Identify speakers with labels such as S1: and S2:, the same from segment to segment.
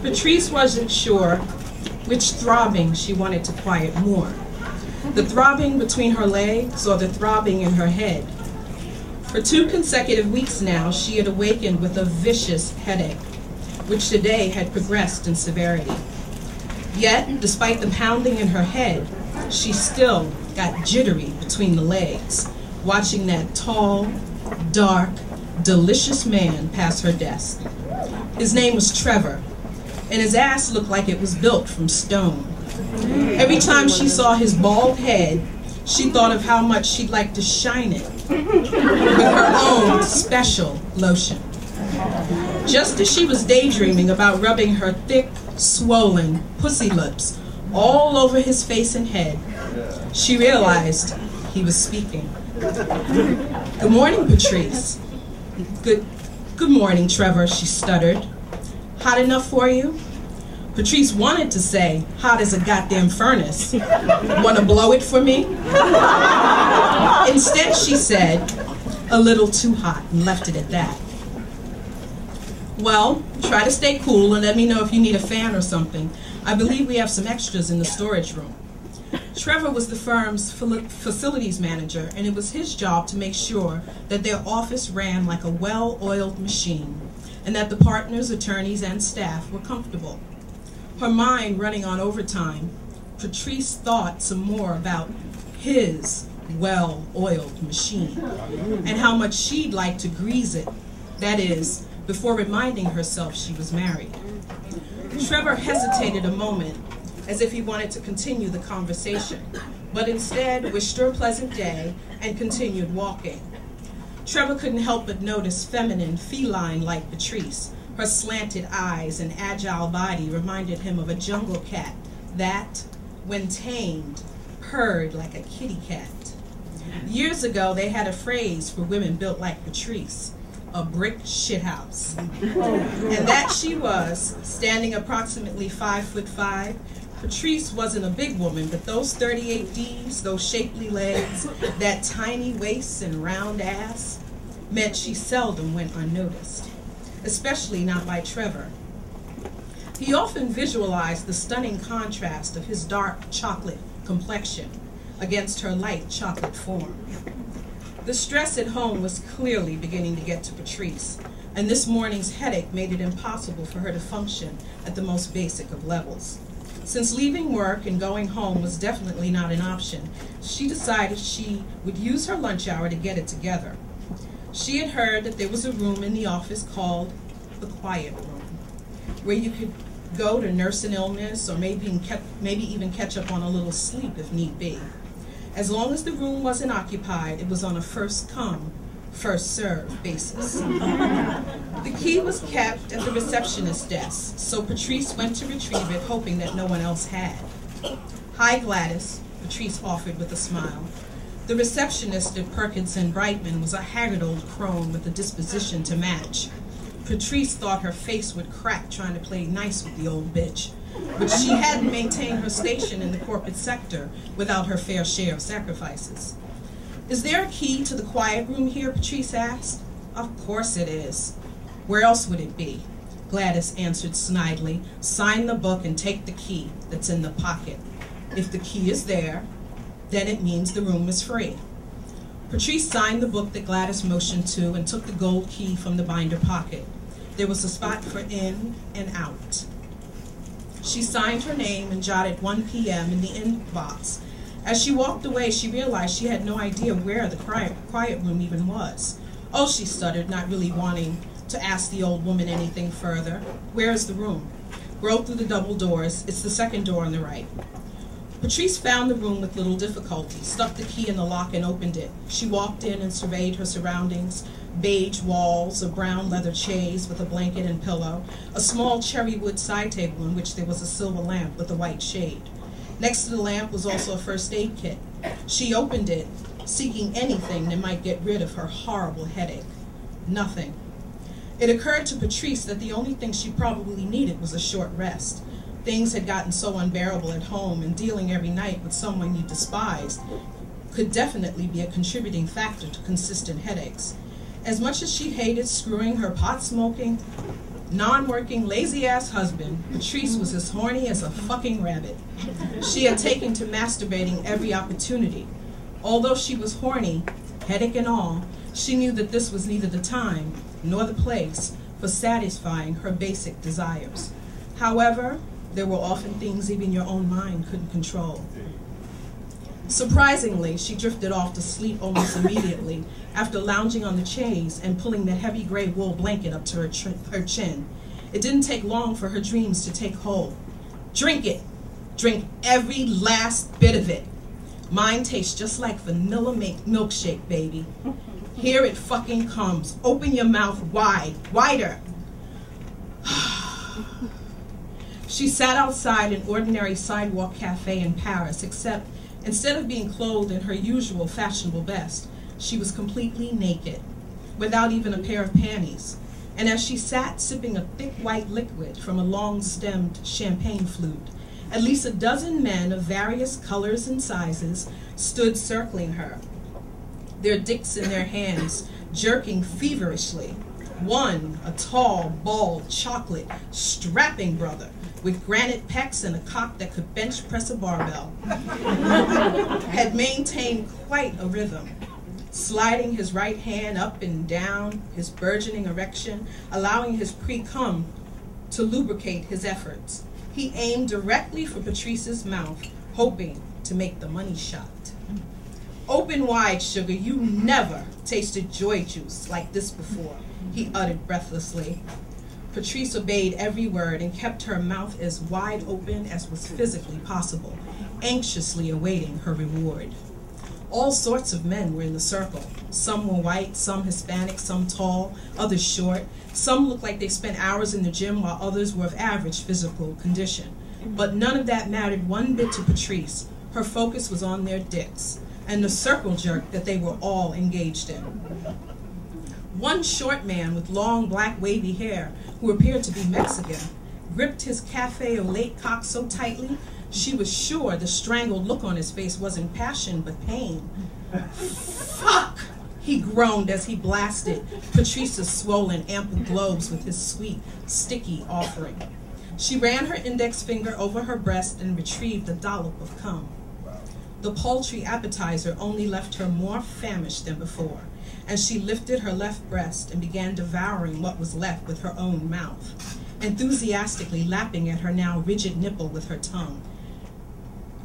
S1: Patrice wasn't sure which throbbing she wanted to quiet more, the throbbing between her legs or the throbbing in her head. For 2 consecutive weeks now, she had awakened with a vicious headache, which today had progressed in severity. Yet, despite the pounding in her head, she still got jittery between the legs, watching that tall, dark, delicious man pass her desk. His name was Trevor, and his ass looked like it was built from stone. Every time she saw his bald head, she thought of how much she'd like to shine it with her own special lotion. Just as she was daydreaming about rubbing her thick, swollen pussy lips all over his face and head, she realized he was speaking. "Good morning, Patrice." Good morning, Trevor," she stuttered. "Hot enough for you?" Patrice wanted to say, "Hot as a goddamn furnace. Wanna blow it for me?" Instead, she said, "A little too hot," and left it at that. "Well, try to stay cool and let me know if you need a fan or something. I believe we have some extras in the storage room." Trevor was the firm's facilities manager, and it was his job to make sure that their office ran like a well-oiled machine, and that the partners, attorneys, and staff were comfortable. Her mind running on overtime, Patrice thought some more about his well-oiled machine, and how much she'd like to grease it, that is, before reminding herself she was married. Trevor hesitated a moment, as if he wanted to continue the conversation, but instead wished her a pleasant day and continued walking. Trevor couldn't help but notice feminine, feline-like Patrice. Her slanted eyes and agile body reminded him of a jungle cat that, when tamed, purred like a kitty cat. Years ago, they had a phrase for women built like Patrice: a brick shithouse. And that she was, standing approximately 5'5". Patrice wasn't a big woman, but those 38 Ds, those shapely legs, that tiny waist and round ass, meant she seldom went unnoticed, especially not by Trevor. He often visualized the stunning contrast of his dark chocolate complexion against her light chocolate form. The stress at home was clearly beginning to get to Patrice, and this morning's headache made it impossible for her to function at the most basic of levels. Since leaving work and going home was definitely not an option, she decided she would use her lunch hour to get it together. She had heard that there was a room in the office called the quiet room, where you could go to nurse an illness or maybe even catch up on a little sleep if need be. As long as the room wasn't occupied, it was on a first-come, first-served basis. The key was kept at the receptionist's desk, so Patrice went to retrieve it, hoping that no one else had. "Hi, Gladys," Patrice offered with a smile. The receptionist at Perkins and Brightman was a haggard old crone with a disposition to match. Patrice thought her face would crack trying to play nice with the old bitch, but she hadn't maintained her station in the corporate sector without her fair share of sacrifices. "Is there a key to the quiet room here?" Patrice asked. "Of course it is. Where else would it be?" Gladys answered snidely. "Sign the book and take the key that's in the pocket. If the key is there, then it means the room is free." Patrice signed the book that Gladys motioned to and took the gold key from the binder pocket. There was a spot for in and out. She signed her name and jotted 1 p.m. in the inbox. As she walked away, she realized she had no idea where the quiet room even was. "Oh," she stuttered, not really wanting to ask the old woman anything further. "Where is the room?" "Go through the double doors. It's the second door on the right." Patrice found the room with little difficulty, stuck the key in the lock and opened it. She walked in and surveyed her surroundings: beige walls, a brown leather chaise with a blanket and pillow, a small cherry wood side table in which there was a silver lamp with a white shade. Next to the lamp was also a first aid kit. She opened it, seeking anything that might get rid of her horrible headache. Nothing. It occurred to Patrice that the only thing she probably needed was a short rest. Things had gotten so unbearable at home, and dealing every night with someone you despised could definitely be a contributing factor to consistent headaches. As much as she hated screwing her pot-smoking, non-working, lazy-ass husband, Patrice was as horny as a fucking rabbit. She had taken to masturbating every opportunity. Although she was horny, headache and all, she knew that this was neither the time nor the place for satisfying her basic desires. However, there were often things even your own mind couldn't control. Surprisingly, she drifted off to sleep almost immediately after lounging on the chaise and pulling the heavy gray wool blanket up to her chin. It didn't take long for her dreams to take hold. Drink it. Drink every last bit of it. Mine tastes just like vanilla milkshake, baby. Here it fucking comes. Open your mouth wide, wider. She sat outside an ordinary sidewalk cafe in Paris, except instead of being clothed in her usual fashionable best, she was completely naked, without even a pair of panties. And as she sat sipping a thick white liquid from a long-stemmed champagne flute, at least a dozen men of various colors and sizes stood circling her, their dicks in their hands, jerking feverishly. One, a tall, bald, chocolate, strapping brother with granite pecs and a cock that could bench press a barbell, had maintained quite a rhythm, sliding his right hand up and down his burgeoning erection, allowing his pre-cum to lubricate his efforts. He aimed directly for Patrice's mouth, hoping to make the money shot. Open wide, sugar, you never tasted joy juice like this before, he uttered breathlessly. Patrice obeyed every word and kept her mouth as wide open as was physically possible, anxiously awaiting her reward. All sorts of men were in the circle. Some were white, some Hispanic, some tall, others short. Some looked like they spent hours in the gym while others were of average physical condition. But none of that mattered one bit to Patrice. Her focus was on their dicks and the circle jerk that they were all engaged in. One short man with long black wavy hair, who appeared to be Mexican, gripped his cafe au lait cock so tightly she was sure the strangled look on his face wasn't passion but pain. Fuck! He groaned as he blasted Patrice's swollen, ample globes with his sweet, sticky offering. She ran her index finger over her breast and retrieved a dollop of cum. The paltry appetizer only left her more famished than before, and she lifted her left breast and began devouring what was left with her own mouth, enthusiastically lapping at her now rigid nipple with her tongue,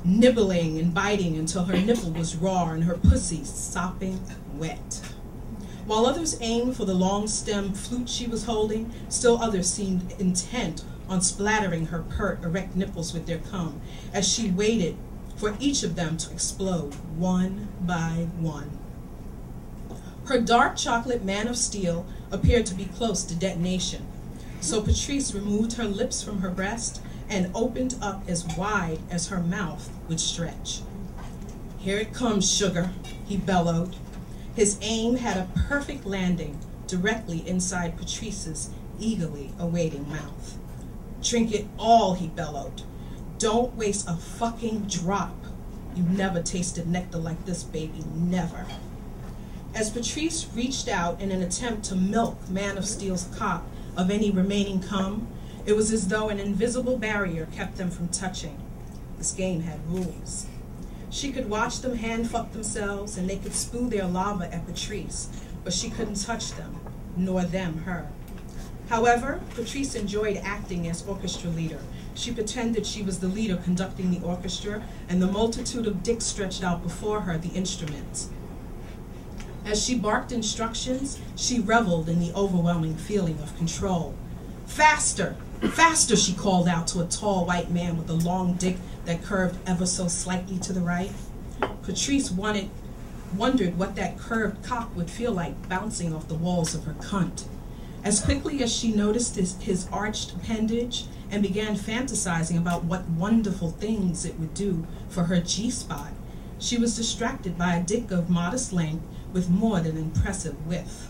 S1: nibbling and biting until her nipple was raw and her pussy sopping wet. While others aimed for the long-stemmed flute she was holding, still others seemed intent on splattering her pert, erect nipples with their cum as she waited for each of them to explode one by one. Her dark chocolate man of steel appeared to be close to detonation, so Patrice removed her lips from her breast and opened up as wide as her mouth would stretch. Here it comes, sugar, he bellowed. His aim had a perfect landing directly inside Patrice's eagerly awaiting mouth. Drink it all, he bellowed. Don't waste a fucking drop. You never tasted nectar like this, baby, never. As Patrice reached out in an attempt to milk Man of Steel's cock of any remaining cum, it was as though an invisible barrier kept them from touching. This game had rules. She could watch them hand-fuck themselves, and they could spew their lava at Patrice, but she couldn't touch them, nor them her. However, Patrice enjoyed acting as orchestra leader. She pretended she was the leader conducting the orchestra, and the multitude of dicks stretched out before her the instruments. As she barked instructions, she reveled in the overwhelming feeling of control. Faster! Faster, she called out to a tall white man with a long dick that curved ever so slightly to the right. Patrice wondered what that curved cock would feel like bouncing off the walls of her cunt. As quickly as she noticed his arched appendage and began fantasizing about what wonderful things it would do for her G-spot, she was distracted by a dick of modest length with more than impressive width.